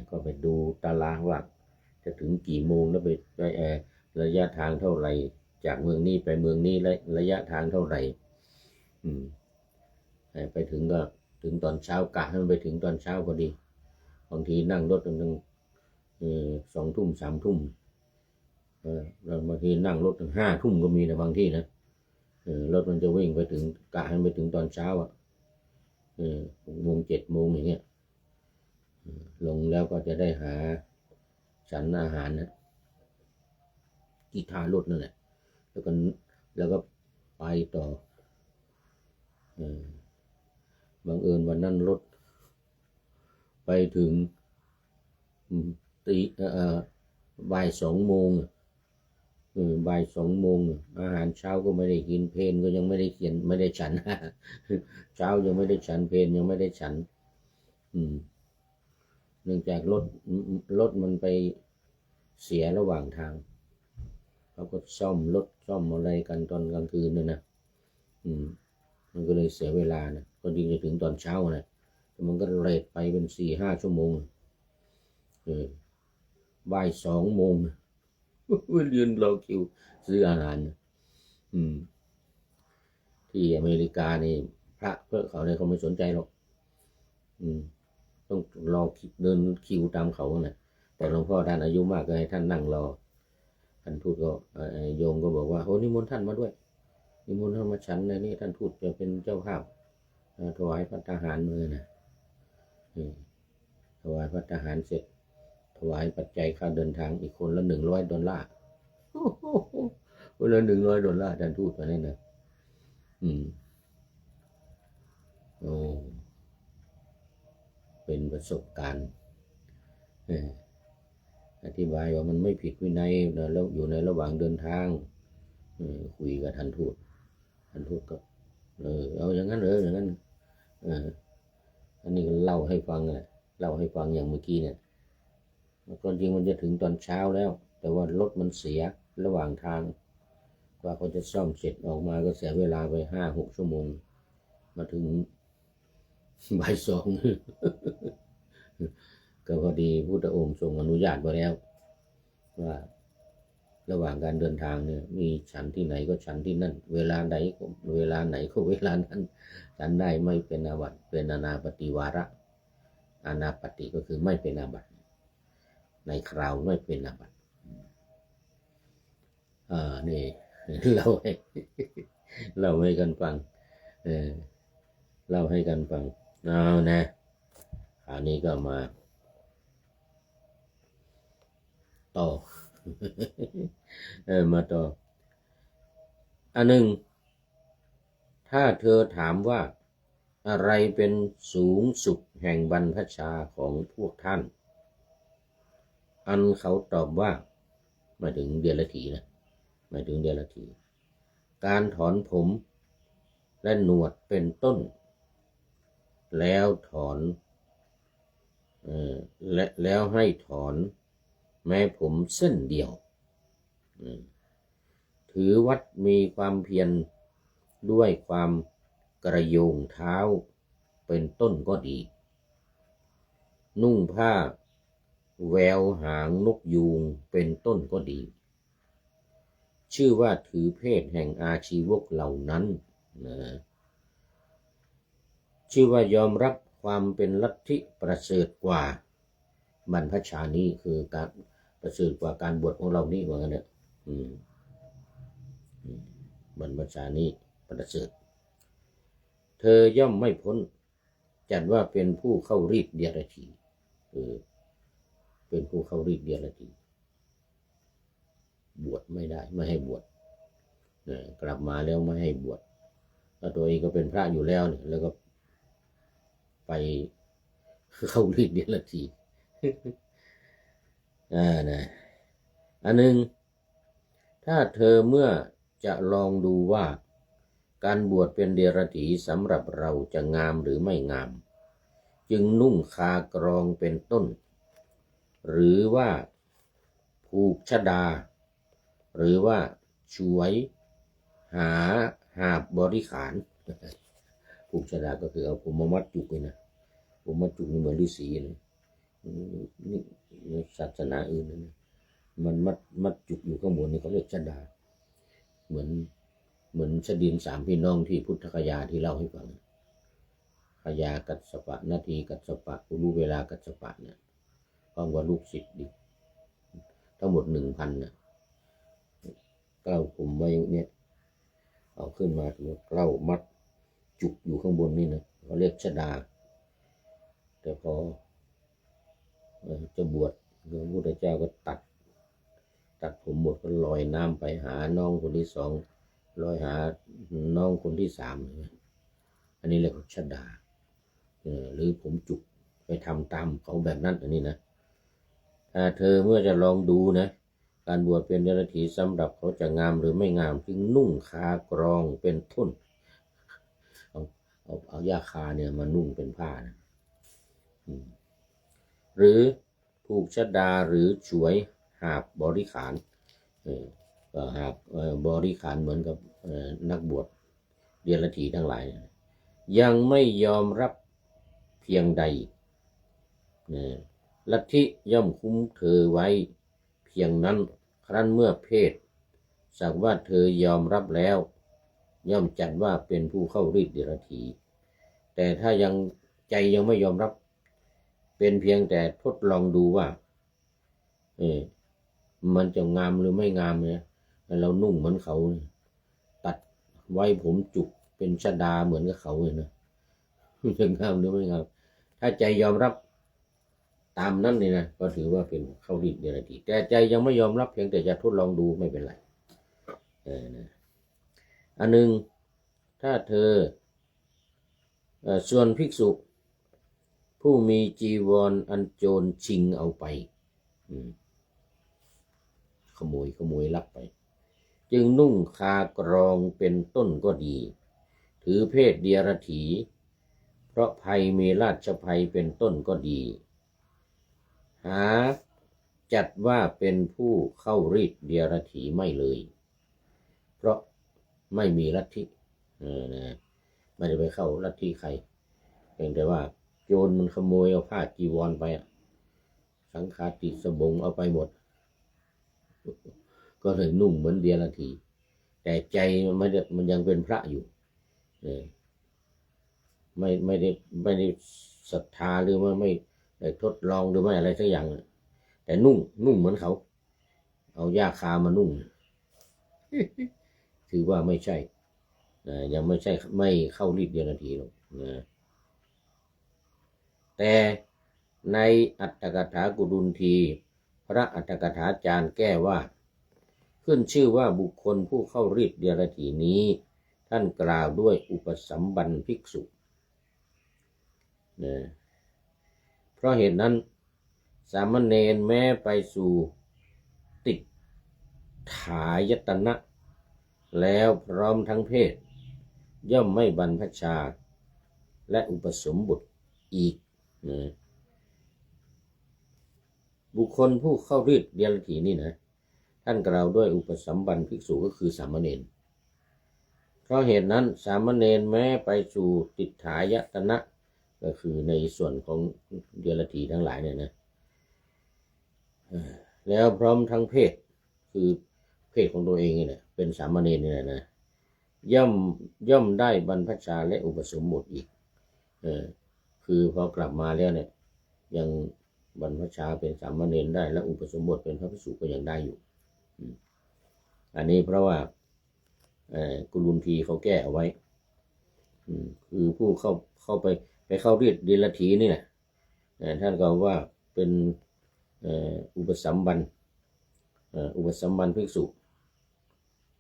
Speaker 1: ก็ไปดูตารางว่าจะถึงกี่โมงแล้วไประยะทางเท่าไหร่จากเมืองนี้ไปเมืองนี้ระยะทางเท่าไหร่ไปถึงก็ถึงตอนเช้ากะให้มันไปถึงตอนเช้าพอดีบางทีนั่งรถจนถึง2 ทุ่ม3 ทุ่มแล้วบางทีนั่งรถถึง5 ทุ่มก็มีนะบางที่นะรถมันจะวิ่งไปถึงกะให้ไปถึงตอนเช้า6 โมง 7 โมงอย่างเงี้ยลงแล้วก็จะได้หาฉันอาหารนะที่ท่ารถนั่นแหละแล้วก็ไปต่อบังเอิญวันนั้นรถไปถึงบ่าย 2 โมงบ่าย 2 โมงอาหารเช้าก็ไม่ได้กินเพลก็ยังไม่ได้เขียนไม่ได้ฉันเช้ายังไม่ได้ฉันเพลยังไม่ได้ฉันเนื่องจากรถมันไปเสียระหว่างทางเขาก็ซ่อมรถซ่อมอะไรกันตอนกลางคืนนะมันก็เลยเสียเวลานะก็ดีจะถึงตอนเช้านะแต่มันก็เลทไปเป็น4-5 ชั่วโมงบ่าย 2 โมงยืนรอคิวซื้ออาหารที่อเมริกานี่พระเพื่อเขาเนี่ยเขาไม่สนใจหรอกต้องรอเดินคิวตามเขานะแต่หลวงพ่อท่านอายุมากก็ให้ท่านนั่งรอท่านทูตก็โยมก็บอกว่าโอ้นิมนต์ท่านมาด้วยนิมนต์ท่านมาฉันในนี้ท่านทูตจะเป็นเจ้าภาพถวายพระทหารมือนะถวายพระทหารเสร็จถวายปัจจัยค่าเดินทางอีกคนละ$100คนละ$100ท่านทูตมาเนี่ยนะโอ้เป็นประสบการณ์อธิบายว่ามันไม่ผิดวินัยแล้วอยู่ในระหว่างเดินทางคุยกับท่านทูตก็เอาอย่างนั้นอย่างนั้นอันนี้ก็เล่าให้ฟังอย่างเมื่อกี้เนี่ยก่อนจริงมันจะถึงตอนเช้าแล้วแต่ว่ารถมันเสียระหว่างทางกว่าเขาจะซ่อมเสร็จออกมาก็เสียเวลาไป5-6 ชั่วโมงมาถึงบ่าย 2ก็พอดีพุทธองค์ทรงอนุญาตไปแล้วว่าระหว่างการเดินทางเนี่ยมีฉันที่ไหนก็ฉันที่นั่นเวลาไหนก็เวลานั้นฉันได้ไม่เป็นอาบัติเป็นอานาปฏิวาระอานาปฏิก็คือไม่เป็นอาบัติในคราวไม่เป็นอาบัตินี่เล่าให้กันฟังเล่าให้กันฟังเอานะคราวนี้ก็มาต่อมาต่ออันหนึ่งถ้าเธอถามว่าอะไรเป็นสูงสุดแห่งบรรพชาของพวกท่านอันเขาตอบว่าหมายถึงเดรัจฉีนะหมายถึงเดรัจฉีการถอนผมและหนวดเป็นต้นแล้วถอนแล้วให้ถอนแม้ผมเส้นเดียวถือวัดมีความเพียรด้วยความกระโยงเท้าเป็นต้นก็ดีนุ่งผ้าแววหางนกยูงเป็นต้นก็ดีชื่อว่าถือเพศแห่งอาชีวกเหล่านั้นชื่อว่ายอมรับความเป็นลัทธิประเสริฐกว่าบรรพชานี้คือการประเสริฐกว่าการบวชของเรานี่ว่างั้นเนี่ยบรรพชานี้ประเสริฐเธอย่อมไม่พ้นจัดว่าเป็นผู้เข้ารีดเดียรถีเป็นผู้เข้ารีดเดียรถีบวชไม่ได้ไม่ให้บวชกลับมาแล้วไม่ให้บวช ตัวเองก็เป็นพระอยู่แล้วเนี่ยแล้วก็ไปเข้าฤทธิ์เดรัจฉีนะอันหนึ่งถ้าเธอเมื่อจะลองดูว่าการบวชเป็นเดรัจฉีสำหรับเราจะงามหรือไม่งามจึงนุ่งคากรองเป็นต้นหรือว่าผูกชฎาหรือว่าช่วยหาหาบบริขารผูกชฎาก็คือเอาผมมามัดจุกเลยนะผมมัดจุกนี่เหมือนฤาษีเลยนี่ศาสนาอื่นนะมันมัดจุกอยู่ข้างบนนี่เขาเรียกชฎาเหมือนชดินสามพี่น้องที่พุทธคยาที่เล่าให้ฟังขยากัสสปะนาทีกัสสปะอุรุเวลากัสสปะเนี่ยฟังว่าลูกศิษย์ดิทั้งหมด 1,000เนี่ยเกล้าผมไว้เนี่ยเอาขึ้นมาตัวเกล้ามัดจุกอยู่ข้างบนนี่นะเขาเรียกชฎาแต่พอจะบวชพระพุทธเจ้าก็ตัดผมหมดก็ลอยน้ำไปหาน้องคนที่2ลอยหาน้องคนที่3อันนี้เรียกว่าชฎาหรือผมจุกไปทำตามเขาแบบนั้นอันนี้นะถ้าเธอเมื่อจะลองดูนะการบวชเป็นเดรัจฉีสำหรับเขาจะงามหรือไม่งามจึงนุ่งคากรองเป็นต้นเอายาคาเนี่ยมานุ่งเป็นผ้านะหรือผูกชฎาหรือฉวยหาบบริขารก็หาบบริขารเหมือนกับนักบวชเดรัจฉีทั้งหลายยังไม่ยอมรับเพียงใดลัทธิย่อมคุ้มเธอไว้เพียงนั้นครั้นเมื่อเพศสักว่าเธอยอมรับแล้วย่อมจัดว่าเป็นผู้เข้าฤทธิ์เดรัจฉีแต่ถ้ายังใจยังไม่ยอมรับเป็นเพียงแต่ทดลองดูว่ามันจะงามหรือไม่งามเนี่ยเรานุ่งเหมือนเขาตัดไว้ผมจุกเป็นชฎาเหมือนกับเขาเลยนะจะงามหรือไม่งามถ้าใจยอมรับตามนั้นนี่นะก็ถือว่าเป็นเข้าฤทธิ์เดรัจฉีแต่ใจยังไม่ยอมรับเพียงแต่จะทดลองดูไม่เป็นไรอันหนึ่งถ้าเธอส่วนภิกษุผู้มีจีวรอันโจรชิงเอาไปขโมยลักไปจึงนุ่งคากรองเป็นต้นก็ดีถือเพศเดรัจฉีเพราะภัยมีราชภัยเป็นต้นก็ดีหาจัดว่าเป็นผู้เข้าฤทธิ์เดรัจฉีไม่เลยเพราะไม่มีลัทธิไม่ได้ไปเข้าลัทธิใครเพียงแต่ว่าโจรมันขโมยเอาผ้าจีวรไปสังฆาติสบงเอาไปหมดก็เลยนุ่งเหมือนเดรัจฉีแต่ใจมันยังเป็นพระอยู่ไม่ได้ศรัทธาหรือว่าไม่ได้ทดลองหรือไม่อะไรสักอย่างแต่นุ่งเหมือนเขาเอายาคามานุ่งถือว่าไม่ใช่ยังไม่ใช่ไม่เข้าฤทธิ์เดรัจฉีหรอกแต่ในอัตถกถากุดุลทีพระอัตถกถาจารย์แก้ว่าขึ้นชื่อว่าบุคคลผู้เข้าฤทธิ์เดรัจฉีนี้ท่านกล่าวด้วยอุปสัมบันภิกษุเพราะเหตุนั้นสามเณรแม้ไปสู่ติฐายตนะแล้วพร้อมทั้งเพศย่อมไม่บรรพชาและอุปสมบทอีกบุคคลผู้เข้าฤทธิ์เดรัจฉีนี่นะท่านกล่าวด้วยอุปสัมบันภิกษุก็คือสามเณรเพราะเหตุนั้นสามเณรแม้ไปสู่ติฐายตนะก็คือในส่วนของเดรัจฉีทั้งหลายเนี่ยนะแล้วพร้อมทั้งเพศคือเพศของตัวเองนี่แหละเป็นสามเณรนี่แหละนะย่อมได้บรรพชาและอุปสมบทอีกคือพอกลับมาแล้วเนี่ยยังบรรพชาเป็นสามเณรได้และอุปสมบทเป็นพระภิกษุก็ยังได้อยู่อันนี้เพราะว่ากุลุนทีเขาแก้เอาไว้คือผู้เข้าไปเข้าฤทธิ์เดรัจฉีนี่แหละท่านก็ว่าเป็นอุปสัมบันภิกษุ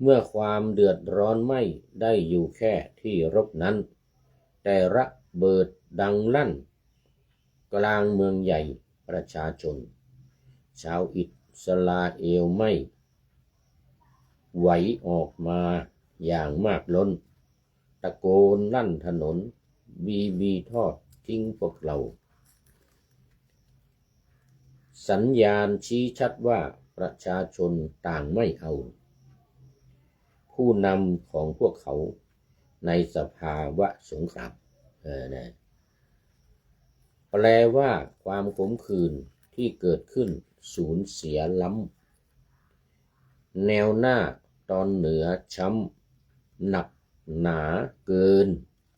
Speaker 1: เมื่อความเดือดร้อนไม่ได้อยู่แค่ที่รบนั้นแต่ระเบิดดังลั่นกลางเมืองใหญ่ประชาชนชาวอิสราเอลไม่ไหวออกมาอย่างมากล้นตะโกนลั่นถนนบีทอดทิ้งพวกเราสัญญาณชี้ชัดว่าประชาชนต่างไม่เอาผู้นำของพวกเขาในสภาวะสงครามนะแปลว่าความขมขื่นที่เกิดขึ้นสูญเสียล้ำแนวหน้าตอนเหนือช้ำหนักหนาเกิน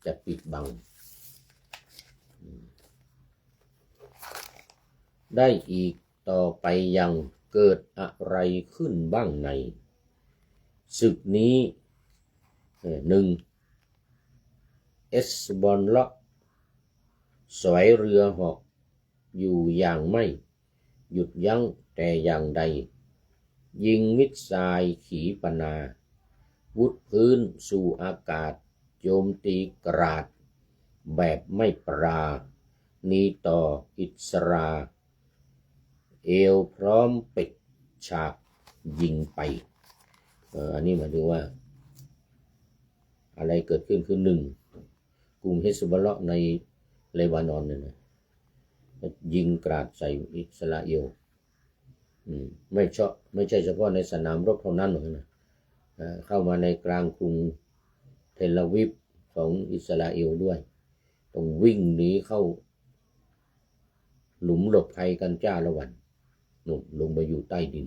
Speaker 1: จะปิดบังได้อีกต่อไปยังเกิดอะไรขึ้นบ้างในศึกนี้หนึ่งเอสบอลเลาะสวยเรือเหาะอยู่อย่างไม่หยุดยั้งแต่อย่างใดยิงมิสไซล์ขีปนาวุธพื้นสู่อากาศโจมตีกราดแบบไม่ปราณีต่ออิสราเอลพร้อมปิดฉากยิงไปอันนี้หมายถึงว่าอะไรเกิดขึ้นคือหนึ่งกลุ่มเฮซบอลเลาะในเลบานอนเนี่ยนะยิงกราดใส่อิสราเอลไม่ใช่เฉพาะในสนามรบเท่านั้นหรอกนะเข้ามาในกลางกรุงเทลอาวิฟของอิสราเอลด้วยต้องวิ่งหนีเข้าหลุมหลบภัยกันจ้าละวันนุ่มลงไปอยู่ใต้ดิน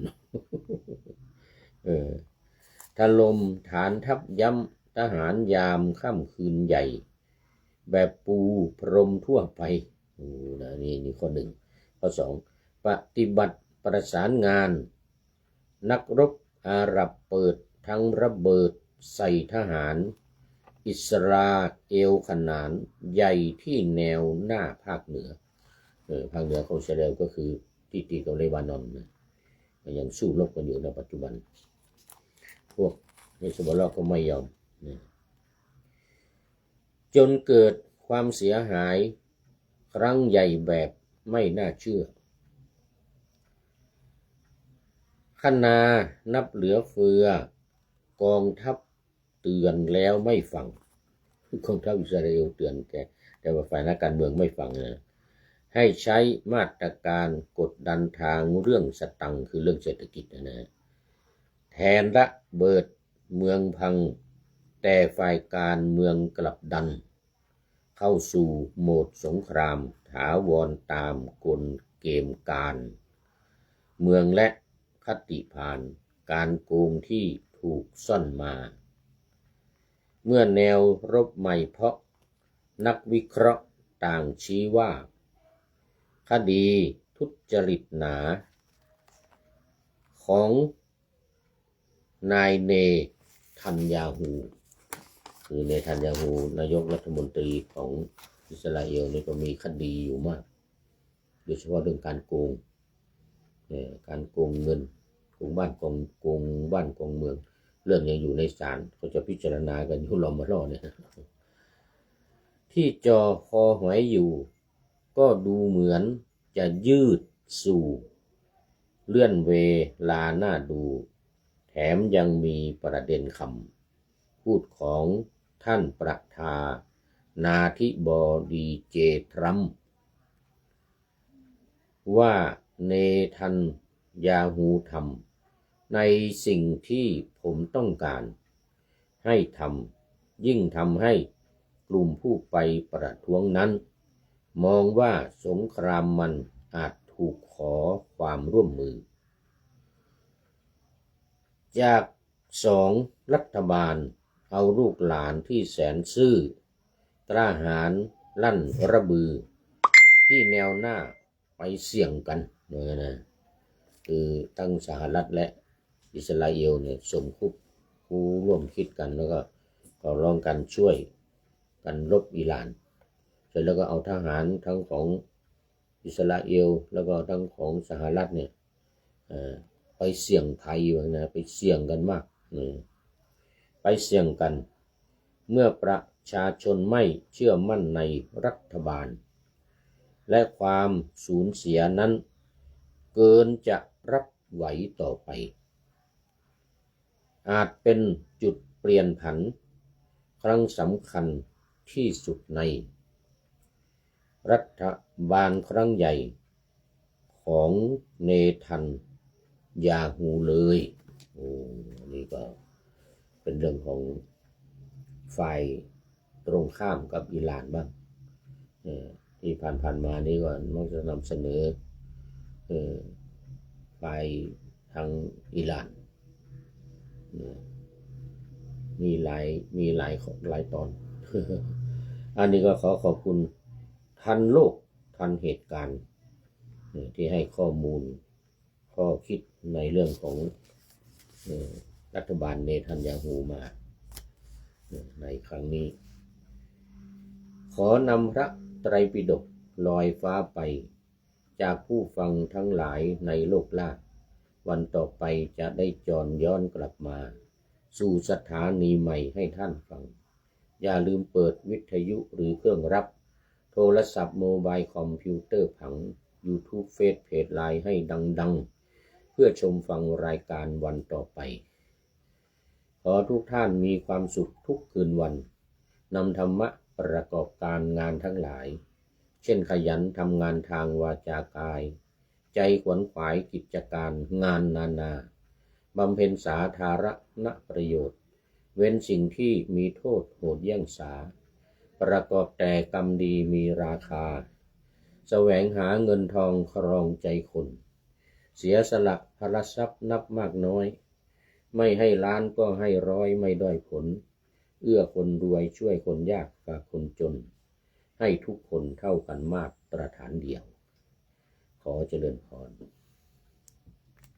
Speaker 1: ถล่มฐานทัพย้ำทหารยามค่ำคืนใหญ่แบบปูพรมทั่วไปนี่ข้อหนึ่งข้อสองปฏิบัติประสานงานนักรบอาหรับเปิดทั้งระเบิดใส่ทหารอิสราเอลขนานใหญ่ที่แนวหน้าภาคเหนือภาคเหนือของอิสราเอลก็คือที่ติดกับเลบานอนนะยังสู้รบกันอยู่ในปัจจุบันพวกเฮซบอลเลาะห์ก็ไม่ยอมจนเกิดความเสียหายครั้งใหญ่แบบไม่น่าเชื่อคณานับเหลือเฟือกองทัพเตือนแล้วไม่ฟังกองทัพอิสราเอลเตือนแต่ว่าฝ่ายนักการเมืองไม่ฟังนะให้ใช้มาตรการกดดันทางเรื่องสตังค์คือเรื่องเศรษฐกิจนะแทนระเบิดเมืองพังแต่ฝ่ายการเมืองกลับดันเข้าสู่โหมดสงครามถาวรตามกลเกมการเมืองและคติพานการโกงที่ถูกซ่อนมาเมื่อแนวรบใหม่เพราะนักวิเคราะห์ต่างชี้ว่าคดีทุจริตหนาของนายเนทันยาฮูคือเนทันยาฮูนายกรัฐมนตรีของอิสราเอลนี่ก็มีคดีอยู่มากโดยเฉพาะเรื่องการโกงเงินโกงบ้านโกงบ้านโกงเมืองเรื่องยังอยู่ในศาลเขาจะพิจารณากันอยู่ล้อมรอบเนี่ยที่จอคอหอยอยู่ก็ดูเหมือนจะยืดสู่เลื่อนเวลาหน้าดูแถมยังมีประเด็นคำพูดของท่านประธานาธิบดีเจทรัมป์ว่าเนทันยาฮูทำในสิ่งที่ผมต้องการให้ทำยิ่งทำให้กลุ่มผู้ไปประท้วงนั้นมองว่าสงครามมันอาจถูกขอความร่วมมือจากสองรัฐบาลเอาลูกหลานที่แสนซื่อกล้าหาญลั่นระบือที่แนวหน้าไปเสี่ยงกันนะคือทั้งสหรัฐและอิสราเอลเนี่ยสมคบคู่ร่วมคิดกันแล้วก็ร้องกันช่วยกันรบอิหร่านเสร็จแล้วก็เอาทหารทั้งของอิสราเอลแล้วก็ทั้งของสหรัฐเนี่ยไปเสี่ยงไทยนะไปเสี่ยงกันมาก ไปเสี่ยงกัน เมื่อประชาชนไม่เชื่อมั่นในรัฐบาลและความสูญเสียนั้นเกินจะรับไหวต่อไปอาจเป็นจุดเปลี่ยนผันครั้งสำคัญที่สุดในรัฐบาลครั้งใหญ่ของเนทันยาฮูเลยนี่ก็เป็นเรื่องของฝ่ายตรงข้ามกับอิหร่านบ้างที่ผ่านมานี้ก่อนมักจะนำเสนอฝ่ายทางอิหร่านมีหลายตอน อันนี้ก็ขอบคุณทันโลกทันเหตุการณ์ที่ให้ข้อมูลข้อคิดในเรื่องของรัฐบาลเนทันยาฮูมาในครั้งนี้ขอนำพระไตรปิฎกลอยฟ้าไปจากผู้ฟังทั้งหลายในโลกล่าวันต่อไปจะได้จรย้อนกลับมาสู่สถานีใหม่ให้ท่านฟังอย่าลืมเปิดวิทยุหรือเครื่องรับโทรศัพท์โมบายคอมพิวเตอร์ผัง YouTube เฟซเพจไลน์ให้ดังๆเพื่อชมฟังรายการวันต่อไปขอทุกท่านมีความสุขทุกคืนวันนำธรรมะประกอบการงานทั้งหลายเช่นขยันทำงานทางวาจากายใจขวนขวายกิจการงานนานาบำเพ็ญสาธารณประโยชน์เว้นสิ่งที่มีโทษโหดเยี่ยงสาประกอบแต่กรรมดีมีราคาแสวงหาเงินทองครองใจคนเสียสละพลทรัพย์นับมากน้อยไม่ให้ล้านก็ให้ร้อยไม่ด้อยผลเอื้อคนรวยช่วยคนยากฝากคนจนให้ทุกคนเท่ากันมาตรฐานเดียวขอเจริญพร